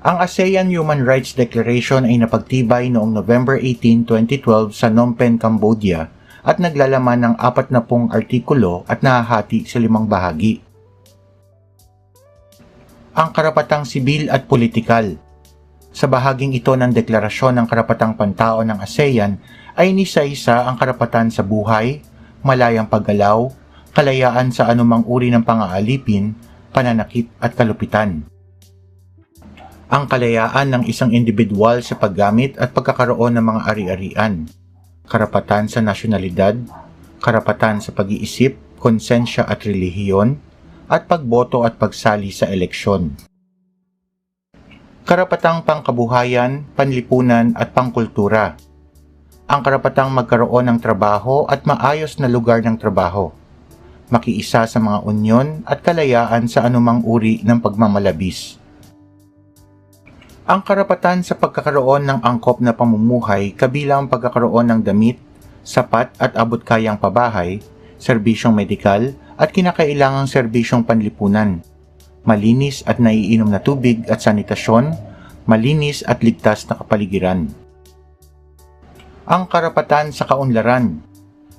Ang ASEAN Human Rights Declaration ay napagtibay noong November 18, 2012 sa Phnom Penh, Cambodia at naglalaman ng 40 artikulo at nahahati sa 5 bahagi. Ang karapatang sibil at politikal. Sa bahaging ito ng Deklarasyon ng Karapatang Pantao ng ASEAN ay inisa-isa ang karapatan sa buhay, malayang paggalaw, kalayaan sa anumang uri ng pang-aalipin, pananakit at kalupitan. Ang kalayaan ng isang individual sa paggamit at pagkakaroon ng mga ari-arian, karapatan sa nasyonalidad, karapatan sa pag-iisip, konsensya at relihiyon, at pagboto at pagsali sa eleksyon. Karapatang pangkabuhayan, panlipunan at pangkultura. Ang karapatang magkaroon ng trabaho at maayos na lugar ng trabaho. Makiisa sa mga unyon at kalayaan sa anumang uri ng pagmamalabis. Ang karapatan sa pagkakaroon ng angkop na pamumuhay kabilang pagkakaroon ng damit, sapat at abot-kayang pabahay, serbisyong medikal at kinakailangang serbisyong panlipunan, malinis at naiinom na tubig at sanitasyon, malinis at ligtas na kapaligiran. Ang karapatan sa kaunlaran.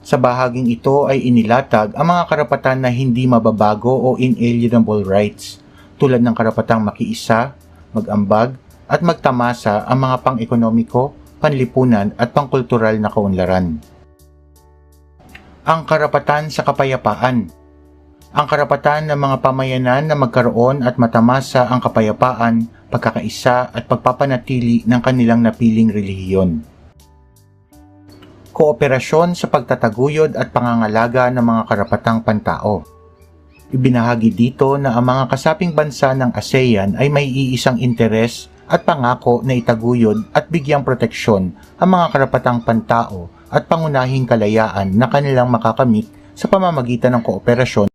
Sa bahaging ito ay inilatag ang mga karapatan na hindi mababago o inalienable rights, tulad ng karapatang makiisa, mag-ambag, at magtamasa ang mga pang-ekonomiko, panlipunan at pangkultural na kaunlaran. Ang karapatan sa kapayapaan. Ang karapatan ng mga pamayanan na magkaroon at matamasa ang kapayapaan, pagkakaisa at pagpapanatili ng kanilang napiling relihiyon. Kooperasyon sa pagtataguyod at pangangalaga ng mga karapatang pantao. Ibinahagi dito na ang mga kasaping bansa ng ASEAN ay may iisang interes at pangako na itaguyod at bigyang proteksyon ang mga karapatang pantao at pangunahing kalayaan na kanilang makakamit sa pamamagitan ng kooperasyon